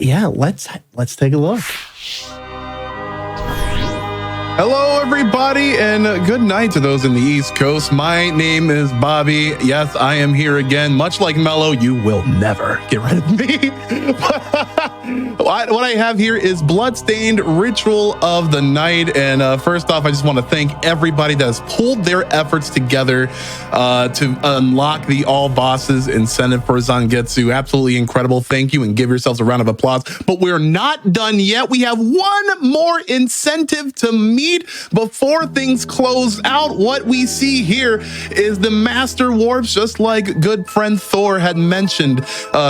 Yeah, let's take a look. Hello, everybody, and good night to those in the East Coast. My name is Bobbeigh. Yes, I am here again. Much like Mello, you will never get rid of me. What I have here is Bloodstained Ritual of the Night. And first off, I just want to thank everybody that has pulled their efforts together to unlock the all bosses incentive for Zangetsu. Absolutely incredible. Thank you, and give yourselves a round of applause. But we're not done yet. We have one more incentive to meet before things close out. What we see here is the Master Warps, just like good friend Thor had mentioned.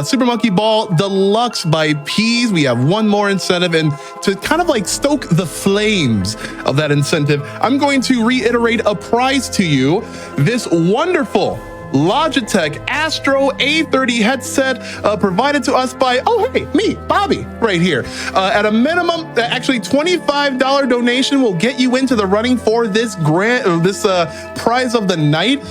Super Monkey Ball Deluxe by Peas. We have one more incentive, and to kind of like stoke the flames of that incentive, I'm going to reiterate a prize to you. This wonderful Logitech Astro A30 headset provided to us by, oh hey, me, Bobbeigh, right here. At a minimum, actually $25 donation will get you into the running for this prize of the night.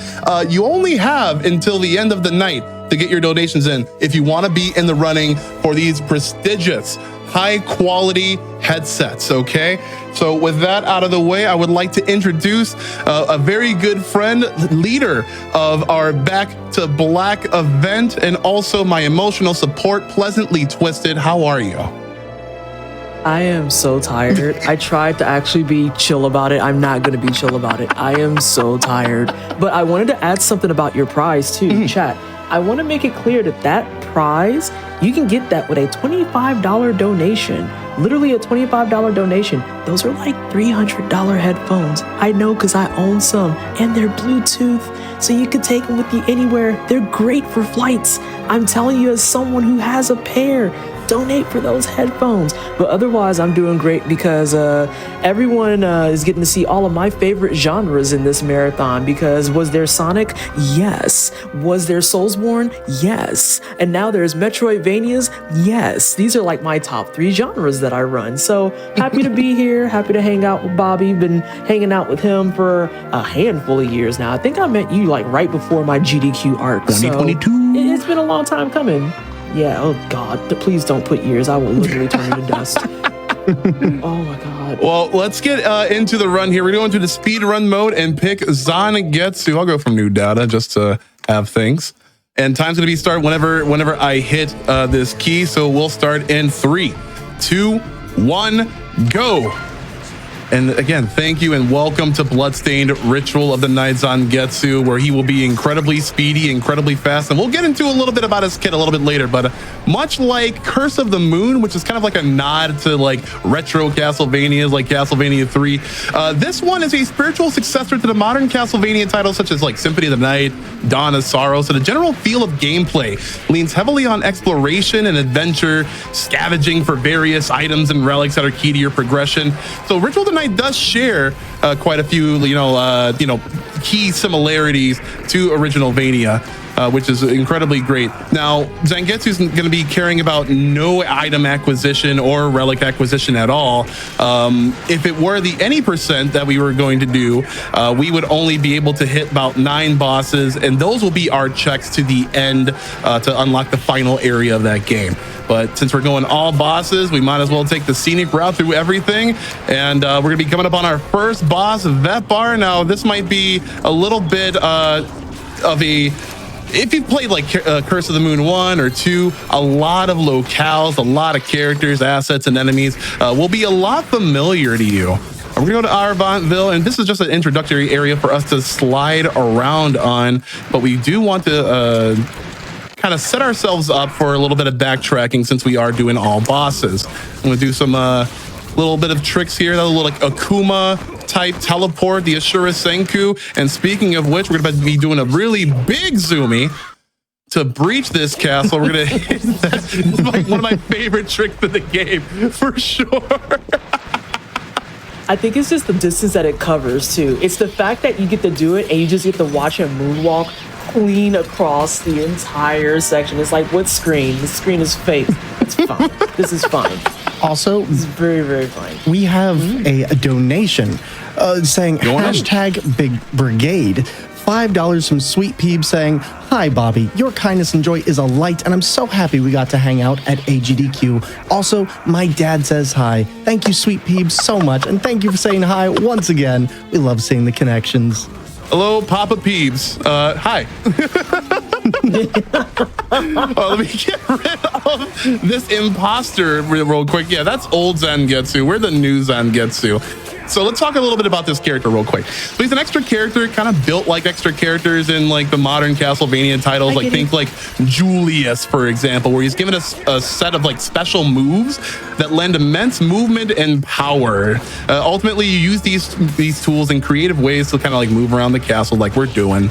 You only have until the end of the night to get your donations in if you want to be in the running for these prestigious, high quality headsets, okay? So with that out of the way, I would like to introduce a very good friend, leader of our Back to Black event, and also my emotional support, PleasantlyTwstd. How are you? I am so tired. I tried to actually be chill about it. I'm not going to be chill about it. I am so tired. But I wanted to add something about your prize too, chat. I want to make it clear that that prize, you can get that with a $25 donation. Literally a $25 donation. Those are like $300 headphones. I know because I own some, and they're Bluetooth, so you can take them with you anywhere. They're great for flights. I'm telling you, as someone who has a pair, donate for those headphones. But otherwise, I'm doing great because everyone is getting to see all of my favorite genres in this marathon. Because was there Sonic? Yes. Was there Soulsborne? Yes. And now there's Metroidvanias? Yes. These are like my top 3 genres that I run. So happy to be here. Happy to hang out with Bobbeigh. Been hanging out with him for a handful of years now. I think I met you like right before my GDQ arc. 2022. So it's been a long time coming. Yeah, oh God, please don't put years. I will literally turn you to dust. Oh my God. Well, let's get into the run here. We're going to the speed run mode and pick Zangetsu. I'll go from new data just to have things. And time's going to be start whenever I hit this key. So we'll start in 3, 2, 1, go. And again, thank you and welcome to Bloodstained Ritual of the Night Zangetsu, where he will be incredibly speedy, incredibly fast. And we'll get into a little bit about his kit a little bit later, but much like Curse of the Moon, which is kind of like a nod to like retro Castlevanias like Castlevania 3, this one is a spiritual successor to the modern Castlevania titles such as like Symphony of the Night, Dawn of Sorrow. So the general feel of gameplay leans heavily on exploration and adventure, scavenging for various items and relics that are key to your progression. So Ritual of the Night does share quite a few, key similarities to original Vania, which is incredibly great. Now, Zangetsu is going to be caring about no item acquisition or relic acquisition at all. If it were the any percent that we were going to do, we would only be able to hit about 9 bosses, and those will be our checks to the end to unlock the final area of that game. But since we're going all bosses, we might as well take the scenic route through everything. And we're going to be coming up on our first boss, Vetbar. Now, this might be a little bit of a... If you've played like Curse of the Moon 1 or 2, a lot of locales, a lot of characters, assets, and enemies will be a lot familiar to you. We're gonna go to Arvantville, and this is just an introductory area for us to slide around on, but we do want to kind of set ourselves up for a little bit of backtracking since we are doing all bosses. I'm gonna do some little bit of tricks here, that little like Akuma type teleport, the Ashura Senku. And speaking of which, we're gonna be doing a really big zoomie to breach this castle. We're gonna hit that. It's like one of my favorite tricks in the game, for sure. I think it's just the distance that it covers too. It's the fact that you get to do it and you just get to watch him moonwalk clean across the entire section. It's like, what screen? The screen is fake. It's fine. This is fine. Also, this is very, very fine. We have a donation saying #Big Brigade $5 from Sweet Peeb saying, "Hi, Bobby. Your kindness and joy is a light, and I'm so happy we got to hang out at AGDQ. Also, my dad says hi. Thank you, Sweet Peeb, so much, and thank you for saying hi once again. We love seeing the connections." Hello, Papa Peebs. Hi. Let me get rid of this imposter real quick. Yeah, that's old Zangetsu. We're the new Zangetsu. So let's talk a little bit about this character real quick. So he's an extra character, kind of built like extra characters in like the modern Castlevania titles. Like think like Julius, for example, where he's given us a set of like special moves that lend immense movement and power. Ultimately, you use these tools in creative ways to kind of like move around the castle like we're doing.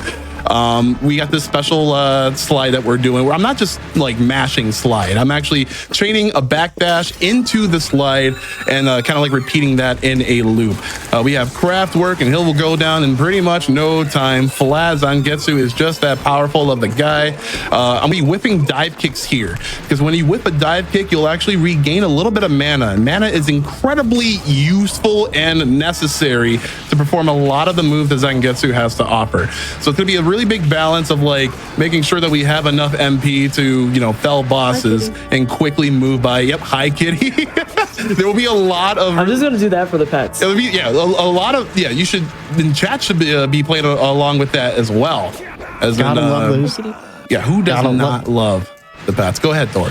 We got this special slide that we're doing where I'm not just like mashing slide. I'm actually training a backdash into the slide and kind of like repeating that in a loop. We have craft work and will go down in pretty much no time. Flat Zangetsu is just that powerful of the guy. I'm be whipping dive kicks here because when you whip a dive kick, you'll actually regain a little bit of mana. And mana is incredibly useful and necessary to perform a lot of the moves that Zangetsu has to offer. So it's gonna be a really big balance of like making sure that we have enough MP to, you know, fell bosses and quickly move by. Yep, hi kitty. There will be a lot of. I'm just gonna do that for the pets. It'll be, yeah, a lot of, yeah. You should, in chat should be playing along with that as well. As Gotta love those. Yeah, who does not love the pets? Go ahead, Thor.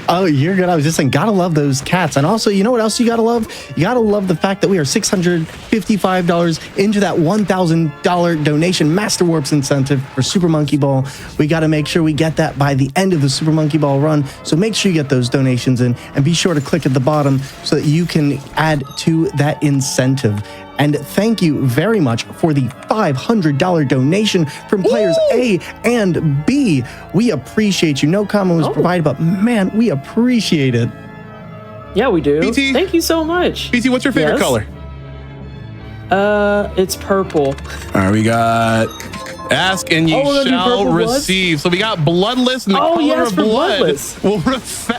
Oh, you're good. I was just saying, gotta love those cats. And also, you know what else you gotta love? You gotta love the fact that we are $655 into that $1,000 donation Master Warps incentive for Super Monkey Ball. We gotta make sure we get that by the end of the Super Monkey Ball run. So make sure you get those donations in and be sure to click at the bottom so that you can add to that incentive. And thank you very much for the $500 donation from players A and B. We appreciate you. No comment was provided, but man, we appreciate it. Yeah, we do. PT, thank you so much. PT, what's your favorite color? It's purple. All right, we got ask and ye shall receive. So we got bloodless, and the color of blood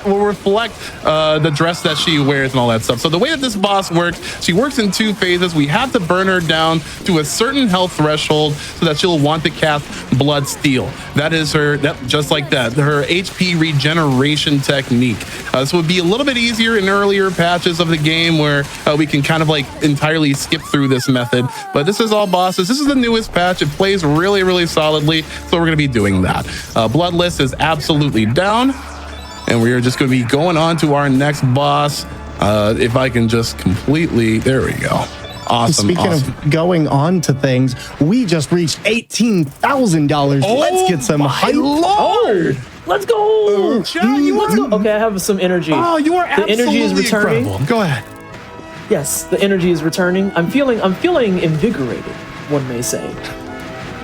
will reflect the dress that she wears and all that stuff. So the way that this boss works, she works in 2 phases. We have to burn her down to a certain health threshold so that she'll want to cast Bloodstained. That is her, just like that, her HP regeneration technique. This would be a little bit easier in earlier patches of the game where we can kind of like entirely skip through this method. But this is all bosses. This is the newest patch. It plays really solidly, so we're going to be doing that. Bloodless is absolutely down, and we are just going to be going on to our next boss. If I can just completely, there we go. Awesome. Speaking of going on to things, we just reached $18,000. Let's get some hype. Lord. Let's go. Okay, I have some energy. Oh, you are absolutely the energy is returning. incredible. Go ahead. Yes, the energy is returning. I'm feeling invigorated, one may say.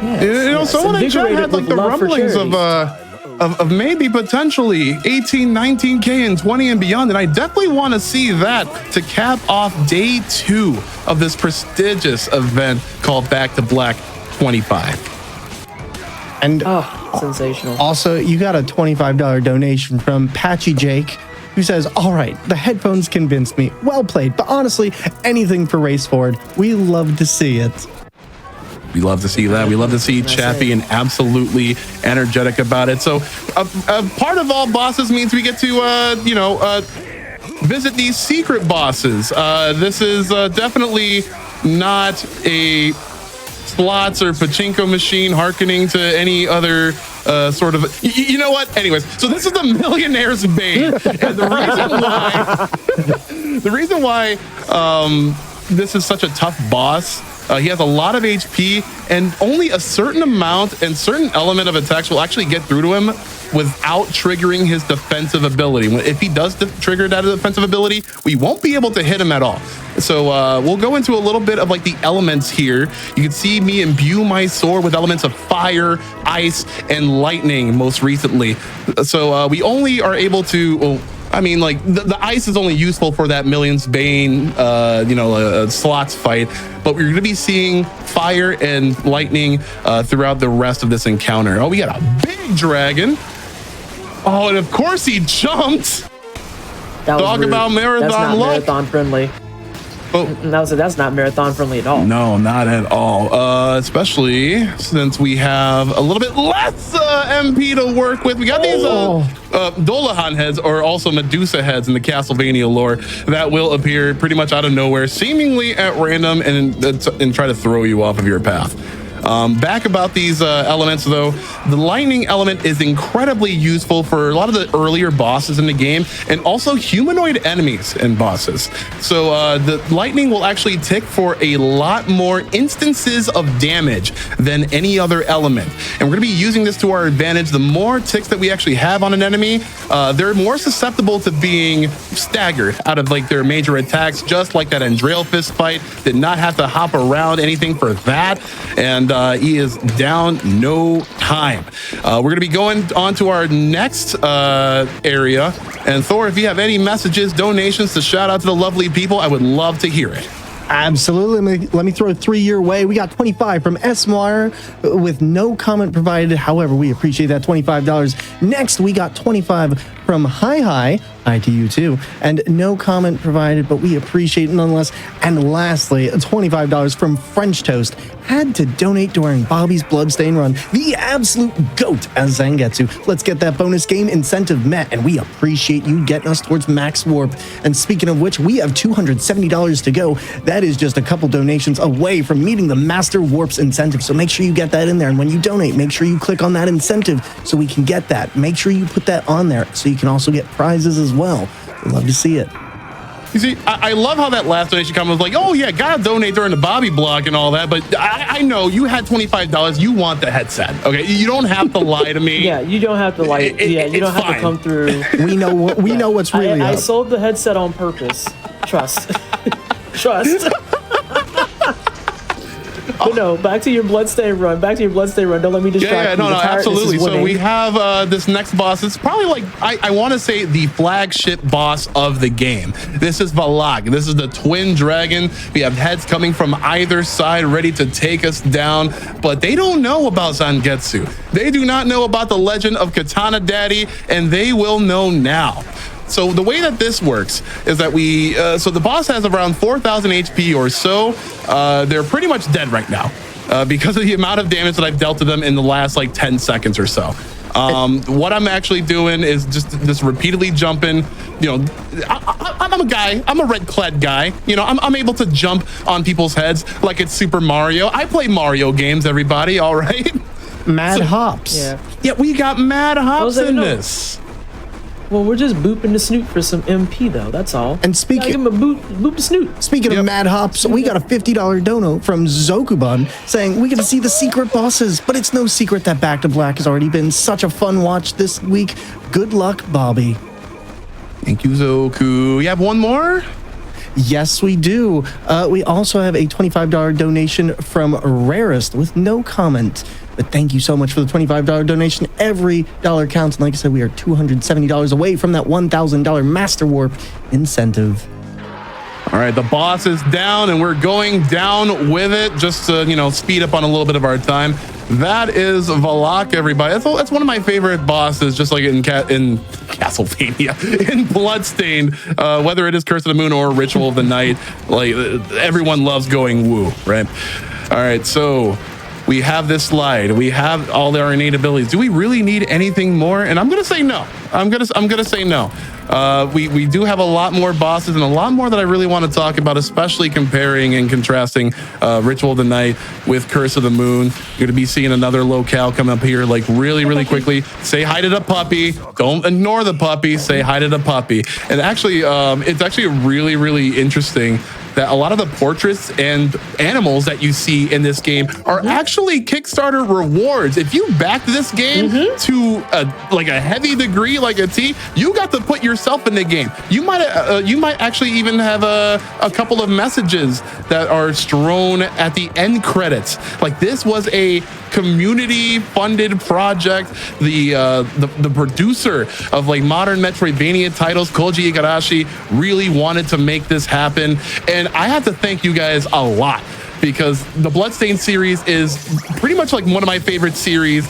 Yes, you know, someone in chat had like the rumblings of maybe potentially 18, 19K and 20 and beyond. And I definitely want to see that to cap off day 2 of this prestigious event called Back to Black 25. And sensational. Also, you got a $25 donation from Patchy Jake, who says, "All right, the headphones convinced me. Well played, but honestly, anything for Race Forward. We love to see it." We love to see that. We love to see chat being absolutely energetic about it. So a part of all bosses means we get to, visit these secret bosses. This is definitely not a slots or pachinko machine hearkening to any other sort of, you know what? Anyways, so this is the Millionaire's Bane. And the reason why this is such a tough boss, he has a lot of HP, and only a certain amount and certain element of attacks will actually get through to him without triggering his defensive ability. If he does trigger that defensive ability, we won't be able to hit him at all. So we'll go into a little bit of like the elements here. You can see me imbue my sword with elements of fire, ice, and lightning most recently. So we only are able to, well, I mean, like the ice is only useful for that Million's Bane, slots fight, but we're going to be seeing fire and lightning throughout the rest of this encounter. Oh, we got a big dragon. Oh, and of course he jumped. That was Talk rude. about marathon That's not luck. marathon friendly. That's not marathon friendly at all. No, not at all. Especially since we have a little bit less MP to work with. We got these Dolahan heads, or also Medusa heads in the Castlevania lore, that will appear pretty much out of nowhere, seemingly at random, and try to throw you off of your path. Back about these elements, though, the lightning element is incredibly useful for a lot of the earlier bosses in the game, and also humanoid enemies and bosses. So the lightning will actually tick for a lot more instances of damage than any other element. And we're going to be using this to our advantage. The more ticks that we actually have on an enemy, they're more susceptible to being staggered out of like their major attacks, just like that Andrail fist fight. Did not have to hop around anything for that. And he is down no time. We're going to be going on to our next area. And Thor, if you have any messages, donations to shout out to the lovely people, I would love to hear it. Absolutely. Let me throw 3 your way. We got 25 from Esmar with no comment provided. However, we appreciate that $25. Next, we got 25 from Hi, hi to you too, and no comment provided, but we appreciate it nonetheless. And lastly, $25 from French Toast. Had to donate during Bobbeigh's Bloodstained run. The absolute GOAT as Zangetsu. Let's get that bonus game incentive met, and we appreciate you getting us towards max warp. And speaking of which, we have $270 to go. That is just a couple donations away from meeting the Master Warps incentive. So make sure you get that in there. And when you donate, make sure you click on that incentive so we can get that. Make sure you put that on there so you can also get prizes as well. We'd love to see it. You see, I love how that last donation comment was like, oh yeah, gotta donate during the Bobbeigh block and all that, but I know you had $25, you want the headset, okay? You don't have to lie to me. Yeah, you don't have to lie. You don't have to come through. We know what's really up. I sold the headset on purpose. Trust. Trust. But no, back to your Bloodstained run. Don't let me distract you. No, absolutely. So we have this next boss. It's probably like, I want to say the flagship boss of the game. This is Valak. This is the twin dragon. We have heads coming from either side ready to take us down, but they don't know about Zangetsu. They do not know about the legend of Katana Daddy, and they will know now. So the way that this works is that so the boss has around 4,000 HP or so. They're pretty much dead right now because of the amount of damage that I've dealt to them in the last like 10 seconds or so. What I'm actually doing is just repeatedly jumping. You know, I'm a guy. I'm a red-clad guy. You know, I'm able to jump on people's heads like it's Super Mario. I play Mario games, everybody. All right. Mad hops. Yeah, we got mad hops in this. Well, we're just booping the snoot for some MP, though. That's all. And speaking, give him a boop the snoot. Speaking of mad hops, we got a $50 dono from Zokuban saying we get to see the secret bosses, but it's no secret that Back to Black has already been such a fun watch this week. Good luck, Bobbeigh. Thank you, Zoku. You have one more? Yes, we do. We also have a $25 donation from Rarest with no comment. But thank you so much for the $25 donation. Every dollar counts. And like I said, we are $270 away from that $1,000 Master Warp incentive. All right, the boss is down, and we're going down with it just to, you know, speed up on a little bit of our time. That is Valak, everybody. That's one of my favorite bosses, just like in Castlevania, in Bloodstained, whether it is Curse of the Moon or Ritual of the Night. Like, everyone loves going woo, right? All right, so we have this slide. We have all our innate abilities. Do we really need anything more? And I'm gonna say no. I'm gonna say no. We do have a lot more bosses and a lot more that I really want to talk about, especially comparing and contrasting Ritual of the Night with Curse of the Moon. You're going to be seeing another locale come up here like really quickly. Say hi to the puppy. Don't ignore the puppy. Say hi to the puppy. And actually, it's actually really interesting that a lot of the portraits and animals that you see in this game are actually Kickstarter rewards. If you backed this game to like a heavy degree, like a T, you got to put yourself in the game. You might actually even have a couple of messages that are strewn at the end credits. Like, this was a community funded project. The producer of like modern Metroidvania titles, Koji Igarashi, really wanted to make this happen. And I have to thank you guys a lot, because the Bloodstained series is pretty much like one of my favorite series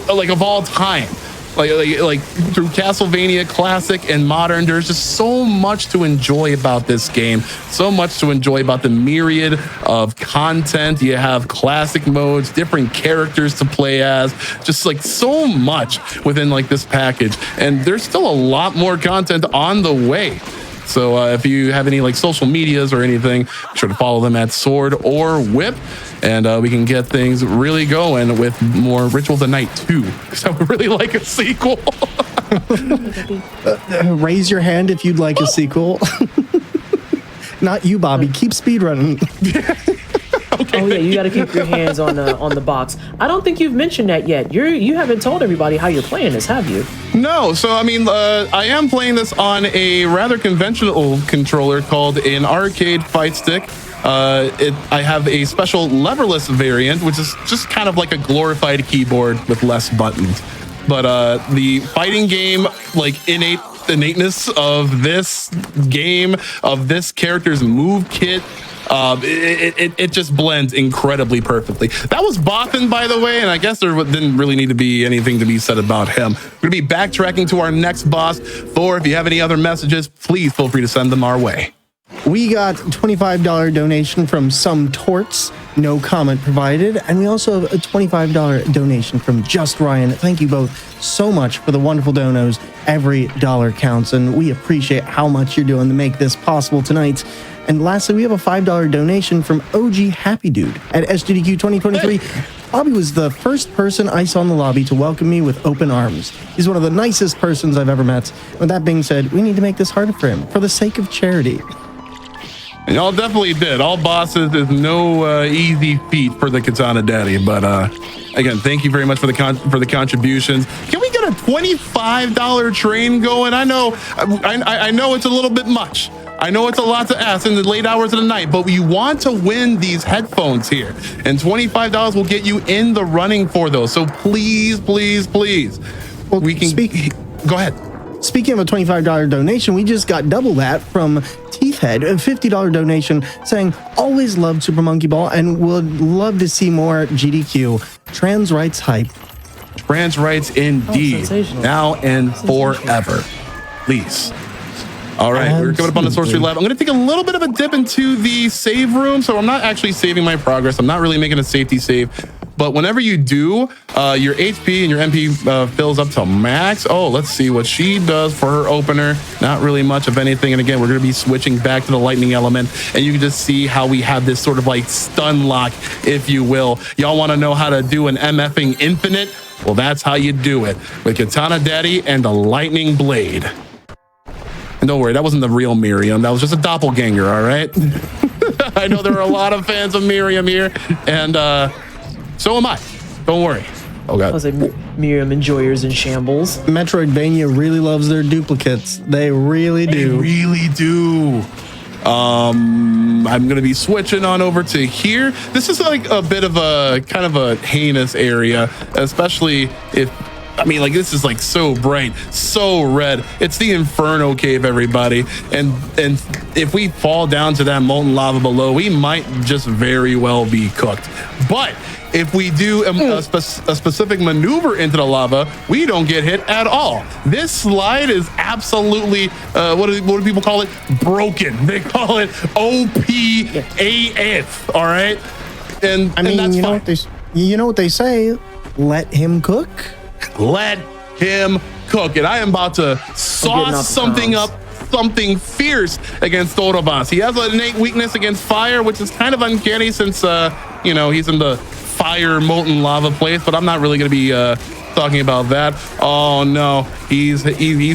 like of all time. like through Castlevania Classic and Modern, there's just so much to enjoy about this game, so much to enjoy about the myriad of content. You have classic modes, different characters to play as, just like so much within like this package. And there's still a lot more content on the way. So if you have any like social medias or anything, be sure to follow them at Sword or Whip, and we can get things really going with more Ritual of the Night 2, because I would really like a sequel. Raise your hand if you'd like a sequel. Not you, Bobby. Keep speedrunning. Okay, oh yeah, you got to keep your hands on the box. I don't think you've mentioned that yet. You haven't told everybody how you're playing this, have you? No. So I mean, I am playing this on a rather conventional controller called an arcade fight stick. I have a special leverless variant, which is just kind of like a glorified keyboard with less buttons. But the fighting game, like innateness of this game, of this character's move kit, it just blends incredibly perfectly. That was Bothan, by the way, and I guess there didn't really need to be anything to be said about him. We're gonna be backtracking to our next boss. Thor, if you have any other messages, please feel free to send them our way. We got $25 donation from Some Torts, no comment provided, and we also have a $25 donation from Just Ryan. Thank you both so much for the wonderful donos. Every dollar counts, and we appreciate how much you're doing to make this possible tonight. And lastly, we have a $5 donation from OG Happy Dude at SGDQ 2023. Bobby was the first person I saw in the lobby to welcome me with open arms. He's one of the nicest persons I've ever met. With that being said, we need to make this harder for him for the sake of charity. And y'all definitely did. All bosses is no easy feat for the Katana Daddy. But again, thank you very much for the contributions. Can we get a $25 train going? I know it's a little bit much. I know it's a lot to ask in the late hours of the night, but we want to win these headphones here, and $25 will get you in the running for those. So please, please, please, well, we can go ahead. Speaking of a $25 donation, we just got double that from Teethhead, a $50 donation saying, always loved Super Monkey Ball and would love to see more GDQ. Trans rights hype. Trans rights indeed. Now and forever. Please. All right, Absolutely. We're coming up on the Sorcery Lab. I'm going to take a little bit of a dip into the save room, so I'm not actually saving my progress. I'm not really making a safety save. But whenever you do, your HP and your MP fills up to max. Oh, let's see what she does for her opener. Not really much of anything. And again, we're going to be switching back to the lightning element. And you can just see how we have this sort of like stun lock, if you will. Y'all want to know how to do an MFing infinite? Well, that's how you do it with Katana Daddy and the lightning blade. And don't worry, that wasn't the real Miriam. That was just a doppelganger, all right? I know there are a lot of fans of Miriam here, and so am I. Don't worry. Oh, God. I was like, Miriam enjoyers in shambles. Metroidvania really loves their duplicates. They really do. They really do. I'm going to be switching on over to here. This is like a bit of a kind of a heinous area, especially if... I mean, like, this is like so bright, so red. It's the Inferno Cave, everybody. And if we fall down to that molten lava below, we might just very well be cooked. But if we do a specific maneuver into the lava, we don't get hit at all. This slide is absolutely, what do people call it? Broken. They call it OP-AF, all right? And I mean, that's you know what they say, let him cook. Let him cook. And I am about to sauce something up, something fierce against Orobas. He has an innate weakness against fire, which is kind of uncanny since, he's in the fire molten lava place, but I'm not really going to be talking about that. Oh, no. He's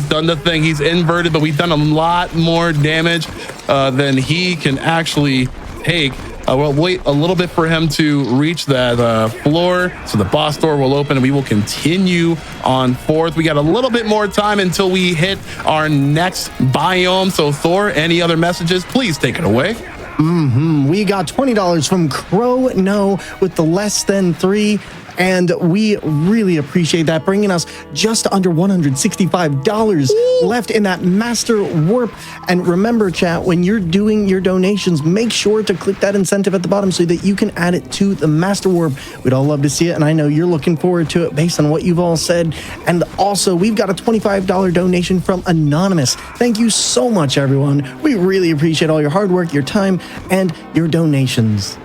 done the thing. He's inverted, but we've done a lot more damage than he can actually take. We'll wait a little bit for him to reach that floor, so the boss door will open and we will continue on forth. We got a little bit more time until we hit our next biome. So Thor, any other messages? Please take it away. We got $20 from Crow No with the less than 3. And we really appreciate that, bringing us just under $165 left in that Master Warp. And remember, chat, when you're doing your donations, make sure to click that incentive at the bottom so that you can add it to the Master Warp. We'd all love to see it, and I know you're looking forward to it based on what you've all said. And also, we've got a $25 donation from Anonymous. Thank you so much, everyone. We really appreciate all your hard work, your time, and your donations.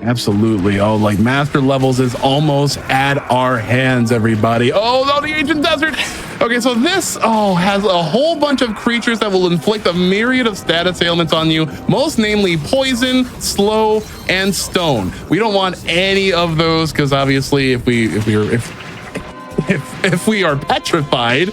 Absolutely. Oh, like master levels is almost at our hands, everybody. Oh, no, the ancient desert. Okay, so this has a whole bunch of creatures that will inflict a myriad of status ailments on you, most namely poison, slow, and stone. We don't want any of those because obviously if we are petrified,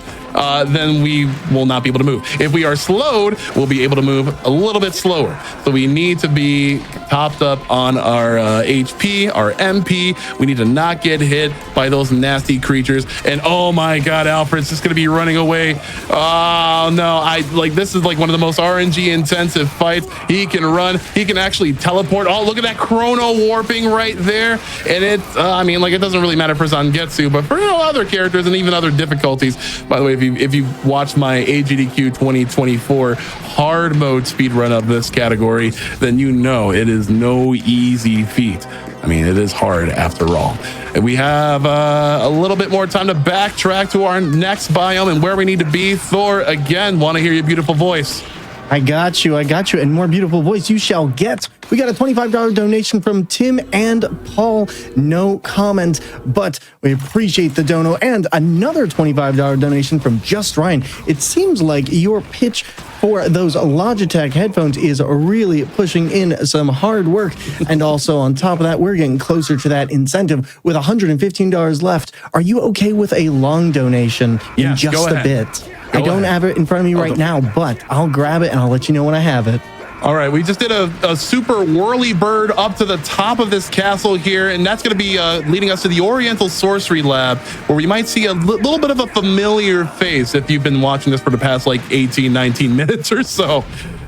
then we will not be able to move. If we are slowed, we'll be able to move a little bit slower. So we need to be topped up on our HP, our MP. We need to not get hit by those nasty creatures. And oh my God, Alfred's just gonna be running away. Oh no, this is like one of the most RNG intensive fights. He can run, he can actually teleport. Oh, look at that chrono warping right there. And it's, it doesn't really matter for Zangetsu, but for other characters and even other difficulties. By the way, if you watch my AGDQ 2024 hard mode speedrun of this category, then you know it is no easy feat. I mean, it is hard after all. And we have a little bit more time to backtrack to our next biome and where we need to be. Thor, again, want to hear your beautiful voice. I got you, and more beautiful voice you shall get. We got a $25 donation from Tim and Paul. No comment, but we appreciate the dono. And another $25 donation from Just Ryan. It seems like your pitch for those Logitech headphones is really pushing in some hard work. And also on top of that, we're getting closer to that incentive with $115 left. Are you okay with a long donation in just a bit? I don't have it in front of me right now, but I'll grab it and I'll let you know when I have it. All right, we just did a super whirly bird up to the top of this castle here, and that's going to be leading us to the Oriental Sorcery Lab, where we might see a little bit of a familiar face if you've been watching this for the past 18, 19 minutes or so.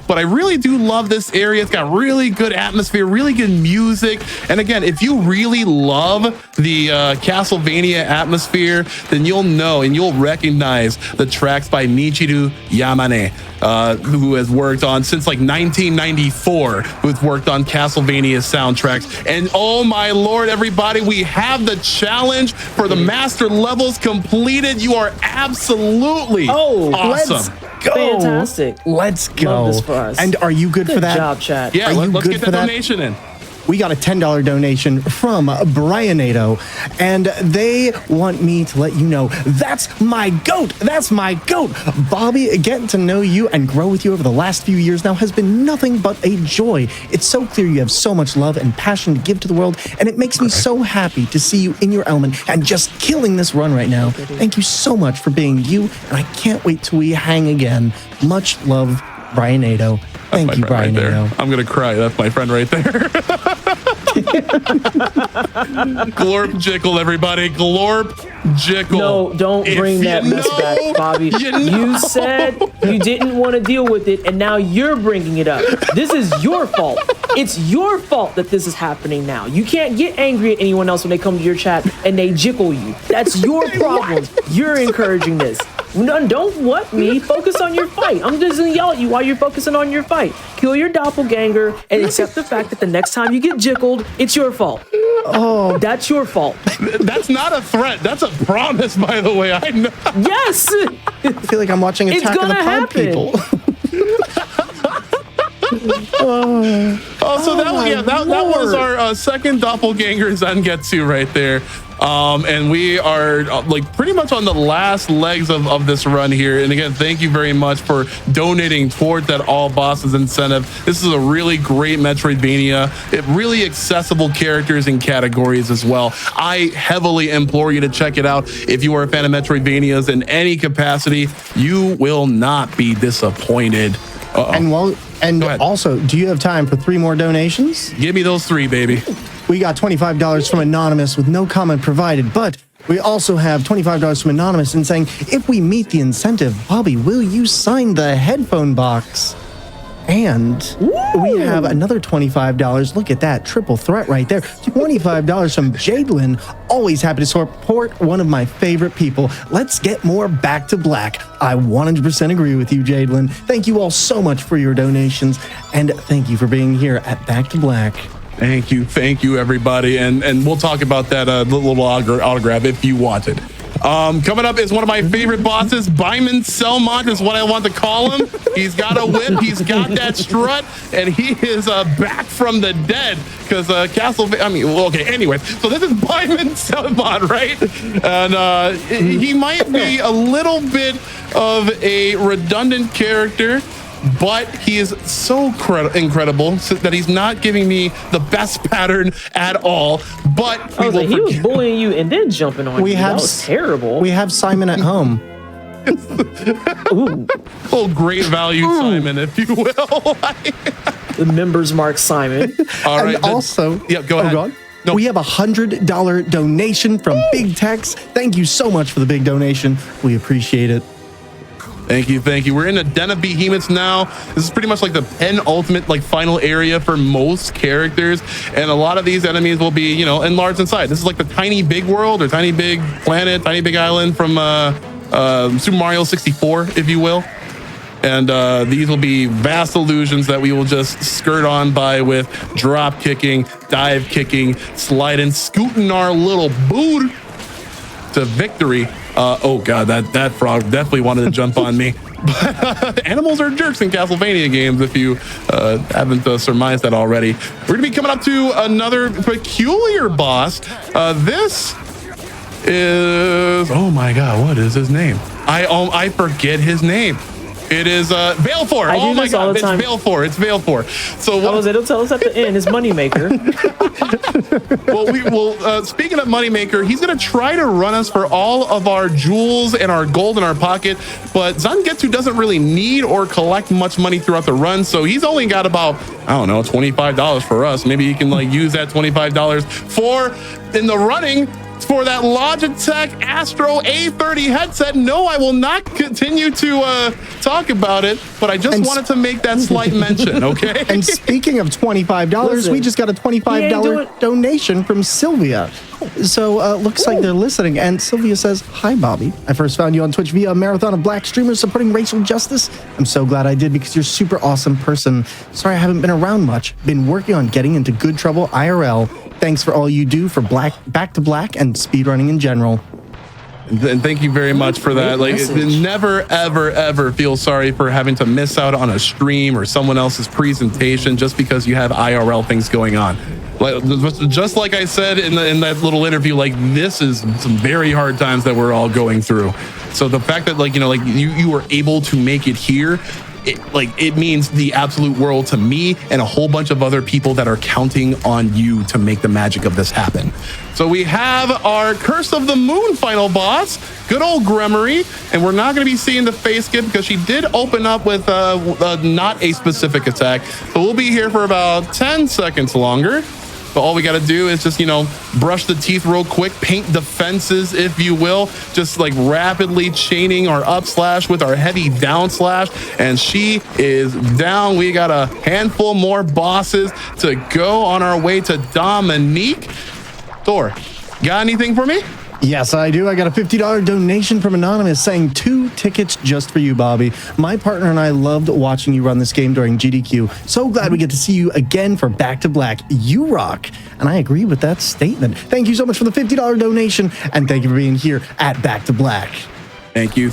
But I really do love this area. It's got really good atmosphere, really good music. And again, if you really love the Castlevania atmosphere, then you'll know and you'll recognize the tracks by Michiru Yamane, who has worked on since 1994, who's worked on Castlevania soundtracks. And oh my Lord, everybody, we have the challenge for the master levels completed. You are absolutely awesome. Fantastic. Let's go. Love this for us. And are you good for that? Good job, chat. Yeah, let's get the donation in. We got a $10 donation from Brianado, and they want me to let you know that's my goat. That's my goat. Bobbeigh, getting to know you and grow with you over the last few years now has been nothing but a joy. It's so clear you have so much love and passion to give to the world, and it makes me so happy to see you in your element and just killing this run right now. Thank you so much for being you, and I can't wait till we hang again. Much love, Brianado. Thank you, Brian. Right, I'm gonna cry. That's my friend right there. Glorp Jickle, everybody. Glorp Jickle. No, don't bring that mess back, Bobby. You said you didn't want to deal with it, and now you're bringing it up. This is your fault. It's your fault that this is happening now. You can't get angry at anyone else when they come to your chat and they jickle you. That's your problem. You're encouraging this. No, don't what me. Focus on your fight. I'm just gonna yell at you while you're focusing on your fight. Kill your doppelganger and accept the fact that the next time you get jickled, it's your fault. Oh, that's your fault. That's not a threat. That's a promise, by the way. I know. Yes. I feel like I'm watching Attack of the Pod people. So that was our second doppelganger Zangetsu right there. And we are pretty much on the last legs of this run here. And again, thank you very much for donating toward that all bosses incentive. This is a really great Metroidvania. Really accessible characters and categories as well. I heavily implore you to check it out. If you are a fan of Metroidvanias in any capacity, you will not be disappointed. And also, do you have time for 3 more donations? Give me those 3, baby. We got $25 from Anonymous with no comment provided, but we also have $25 from Anonymous and saying, if we meet the incentive, Bobby, will you sign the headphone box? And we have another $25. Look at that triple threat right there. $25 from Jadelyn. Always happy to support one of my favorite people. Let's get more Back to Black. I 100% agree with you, Jadelyn. Thank you all so much for your donations. And thank you for being here at Back to Black. Thank you, everybody. And we'll talk about that little autograph if you want it. Coming up is one of my favorite bosses, Byman Selmont is what I want to call him. He's got a whip, he's got that strut, and he is back from the dead because anyway. So this is Byman Selmont, right? And he might be a little bit of a redundant character, but he is so incredible that he's not giving me the best pattern at all. But he was bullying you and then jumping on you. That was terrible. We have Simon at home. Ooh. Oh, great value, Simon, if you will. The members mark Simon. All right. And also, yeah, go ahead. No. We have a $100 donation from Big Tex. Thank you so much for the big donation. We appreciate it. Thank you. We're in a Den of Behemoths now. This is pretty much like the penultimate, final area for most characters, and a lot of these enemies will be, enlarged inside. This is like the tiny big world or tiny big planet, tiny big island from Super Mario 64, if you will. And these will be vast illusions that we will just skirt on by with drop kicking, dive kicking, sliding, scooting our little boot to victory. Oh god, that frog definitely wanted to jump on me. But animals are jerks in Castlevania games, if you haven't surmised that already. We're gonna be coming up to another peculiar boss. This is, oh my god, what is his name? I forget his name. It is Balefort. Oh my god, it's Balefort. It's Balefort. So it'll tell us at the end. His moneymaker. Speaking of moneymaker, he's gonna try to run us for all of our jewels and our gold in our pocket. But Zangetsu doesn't really need or collect much money throughout the run, so he's only got about, I don't know, $25 for us. Maybe he can use that $25 for in the running for that Logitech Astro A30 headset. No, I will not continue to talk about it, but I just wanted to make that slight mention, okay? And speaking of $25, we just got a $25 donation from Sylvia. So looks like they're listening. And Sylvia says, "Hi, Bobby. I first found you on Twitch via a marathon of black streamers supporting racial justice. I'm so glad I did because you're a super awesome person. Sorry I haven't been around much. Been working on getting into good trouble IRL. Thanks for all you do for Back to Black and speedrunning in general." And thank you very much for that. Never, ever, ever feel sorry for having to miss out on a stream or someone else's presentation just because you have IRL things going on. Just like I said in that little interview, this is some very hard times that we're all going through. So the fact that you were able to make it here, it means the absolute world to me and a whole bunch of other people that are counting on you to make the magic of this happen. So we have our Curse of the Moon final boss, good old Gremory, and we're not going to be seeing the face gift because she did open up with not a specific attack. So we'll be here for about 10 seconds longer. But all we got to do is just, brush the teeth real quick, paint defenses, if you will, just rapidly chaining our up slash with our heavy down slash. And she is down. We got a handful more bosses to go on our way to Dominique. Thor, got anything for me? Yes, I do. I got a $50 donation from Anonymous saying 2 tickets just for you, Bobby. My partner and I loved watching you run this game during GDQ. So glad we get to see you again for Back to Black. You rock. And I agree with that statement. Thank you so much for the $50 donation. And thank you for being here at Back to Black. Thank you.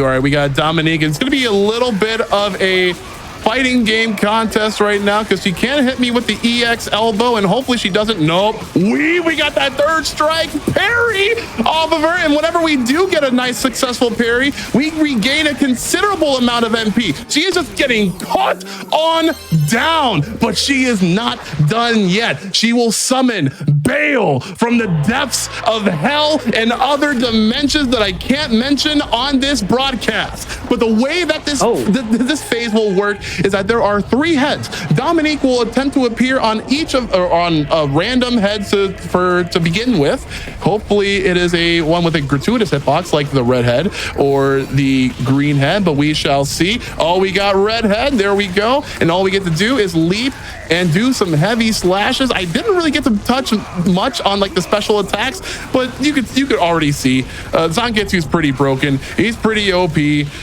All right, we got Dominique. It's going to be a little bit of a fighting game contest right now because she can't hit me with the EX elbow, and hopefully she doesn't. Nope. We got that third strike parry off of her, and whenever we do get a nice successful parry, we regain a considerable amount of MP. She is just getting caught on down, but she is not done yet. She will summon Bale from the depths of hell and other dimensions that I can't mention on this broadcast. But the way that this phase will work is that there are 3 heads. Dominique will attempt to appear on each of, or on a random head to begin with. Hopefully it is a one with a gratuitous hitbox like the redhead or the green head, but we shall see. Oh, we got redhead. There we go. And all we get to do is leap and do some heavy slashes. I didn't really get to touch much on like the special attacks, but you could already see Zangetsu's pretty broken. He's pretty OP.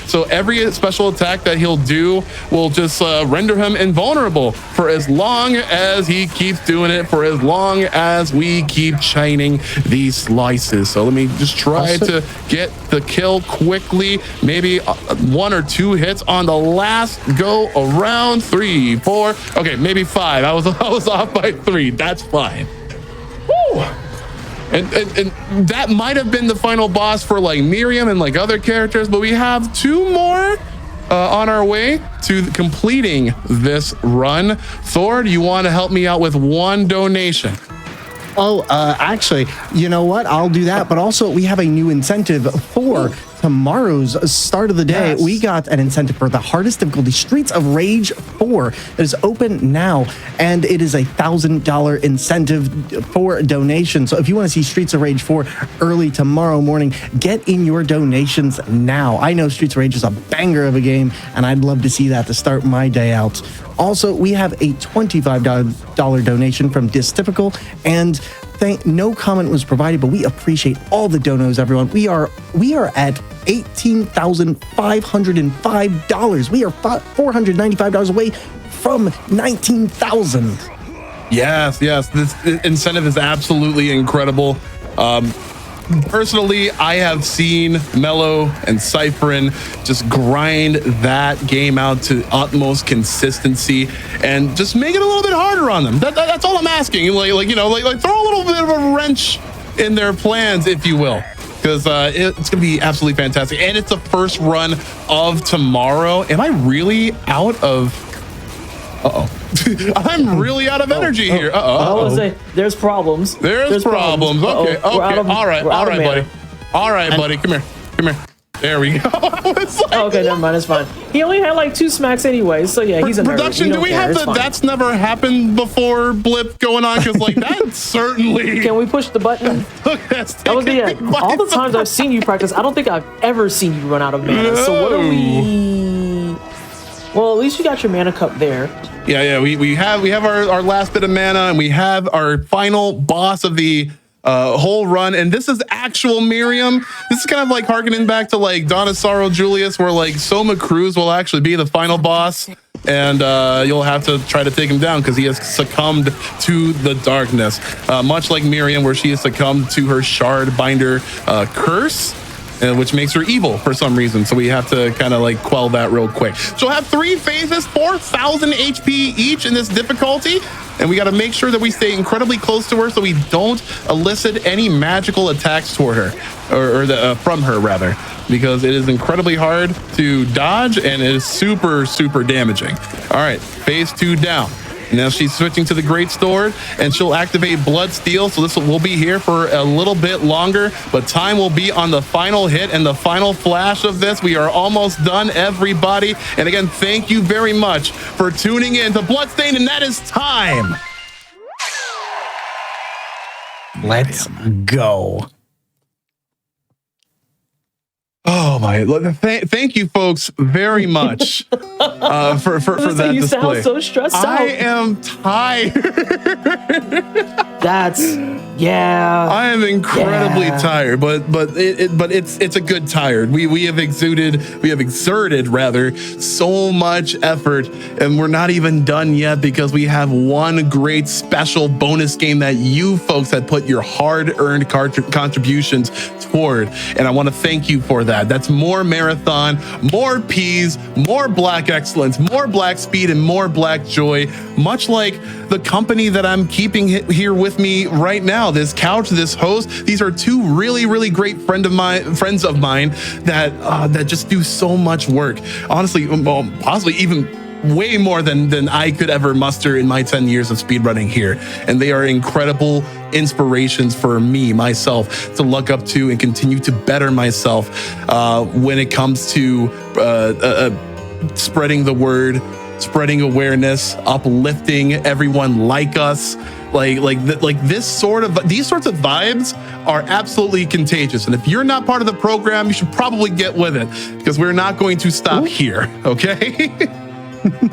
So every special attack that he'll do will just render him invulnerable for as long as he keeps doing it, for as long as we keep chaining these slices. So let me just try to get the kill quickly. Maybe 1 or 2 hits on the last go around. 3, 4. Okay, maybe 5. I was off by 3. That's fine. Woo! And that might have been the final boss for like Miriam and like other characters, but we have 2 more on our way to completing this run. Thor, do you want to help me out with 1 donation? Oh, actually, you know what? I'll do that. But also, we have a new incentive for tomorrow's start of the day. Yes. We got an incentive for the hardest difficulty, Streets of Rage 4. It is open now, and it is $1,000 incentive for donation. So if you want to see Streets of Rage 4 early tomorrow morning, get in your donations now. I know Streets of Rage is a banger of a game, and I'd love to see that to start my day out. Also, we have a $25 donation from Dystypical, and no comment was provided, but we appreciate all the donos, everyone. We are at $18,505. We are $495 away from 19,000. Yes, this incentive is absolutely incredible. Personally, I have seen Mello and Cypherin just grind that game out to utmost consistency and just make it a little bit harder on them. That's all I'm asking. Like throw a little bit of a wrench in their plans, if you will, because it's going to be absolutely fantastic. And it's the first run of tomorrow. Am I really out of? I'm really out of energy here. I was gonna say there's problems. There's problems. Okay. All right, buddy. All right, buddy. Come here. There we go. Okay, never mind. It's fine. He only had like 2 smacks anyway, so yeah, he's a nerd. Production. Do we have the "that's never happened before" blip going on? Because like that certainly. Can we push the button? That was the end. All the times I've seen you practice, I don't think I've ever seen you run out of mana. So what are we? Well, at least you got your mana cup there. Yeah. We have our last bit of mana, and we have our final boss of the whole run. And this is actual Miriam. This is kind of like harkening back to like Donisaro Julius, where like Soma Cruz will actually be the final boss, and you'll have to try to take him down because he has succumbed to the darkness, much like Miriam, where she has succumbed to her shard binder curse, which makes her evil for some reason. So we have to kind of like quell that real quick. She'll have 3 phases, 4,000 HP each in this difficulty. And we got to make sure that we stay incredibly close to her so we don't elicit any magical attacks toward her, or from her rather, because it is incredibly hard to dodge and it is super, super damaging. All right, phase 2 down. Now she's switching to the Great Sword, and she'll activate Bloodsteel, so this will be here for a little bit longer, but time will be on the final hit and the final flash of this. We are almost done, everybody. And again, thank you very much for tuning in to Bloodstained, and that is time. Let's go. Oh my! Thank you, folks, very much for that you display. Sound so stressed out. I am tired. I am incredibly tired, but it's a good tired. We have exerted so much effort, and we're not even done yet because we have one great special bonus game that you folks had put your hard-earned contributions toward, and I want to thank you for that. That's more marathon, more peas, more black excellence, more black speed, and more black joy, much like the company that I'm keeping here with me right now. This couch, this host, these are 2 really, really great friends of mine that just do so much work. Honestly, possibly even way more than I could ever muster in my 10 years of speedrunning here. And they are incredible inspirations for me, myself, to look up to and continue to better myself when it comes to spreading the word, spreading awareness, uplifting everyone like us. These sorts of vibes are absolutely contagious. And if you're not part of the program, you should probably get with it, because we're not going to stop here, okay?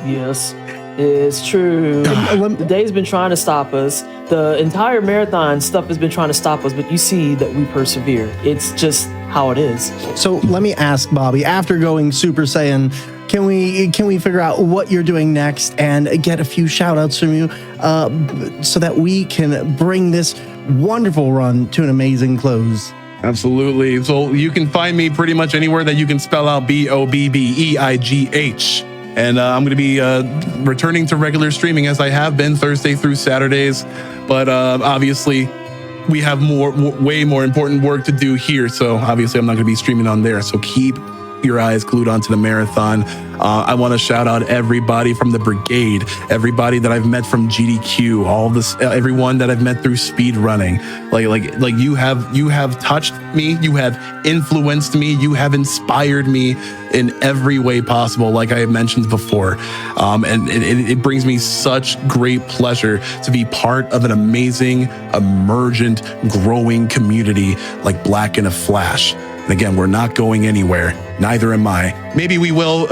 Yes, it's true. The day's been trying to stop us. The entire marathon stuff has been trying to stop us, but you see that we persevere. It's just how it is. So let me ask, Bobbeigh, after going Super Saiyan, can we figure out what you're doing next and get a few shout outs from you so that we can bring this wonderful run to an amazing close? Absolutely. So you can find me pretty much anywhere that you can spell out Bobbeigh. And I'm going to be returning to regular streaming, as I have been Thursday through Saturdays. But obviously, we have way more important work to do here. So obviously, I'm not going to be streaming on there. So keep your eyes glued onto the marathon. I want to shout out everybody from the brigade, everybody that I've met from GDQ, everyone that I've met through speed running. Like you have touched me, you have influenced me, you have inspired me in every way possible, like I have mentioned before. And it brings me such great pleasure to be part of an amazing, emergent, growing community like Black in a Flash. And again, we're not going anywhere. Neither am I. Maybe we will,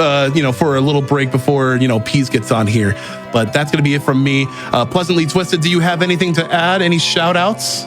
for a little break before, Peas gets on here. But that's going to be it from me. Pleasantly Twisted, do you have anything to add? Any shout outs?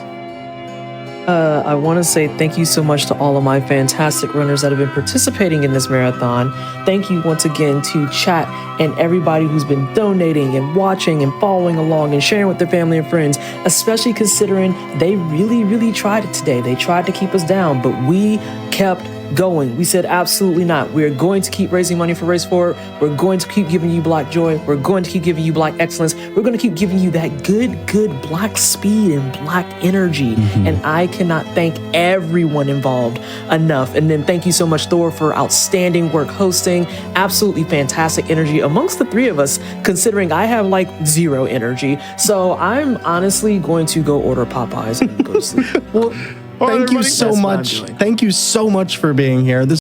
I want to say thank you so much to all of my fantastic runners that have been participating in this marathon. Thank you once again to chat and everybody who's been donating and watching and following along and sharing with their family and friends, especially considering they really, really tried it today. They tried to keep us down, but we kept going. We said absolutely not. We're going to keep raising money for Race Forward. We're going to keep giving you Black joy. We're going to keep giving you Black excellence. We're going to keep giving you that good Black speed and Black energy. And I cannot thank everyone involved enough. And then thank you so much, Thor, for outstanding work hosting. Absolutely fantastic energy amongst the three of us, considering I have like zero energy. So I'm honestly going to go order Popeyes and go to sleep. Well, thank you so much. Thank you so much for being here. This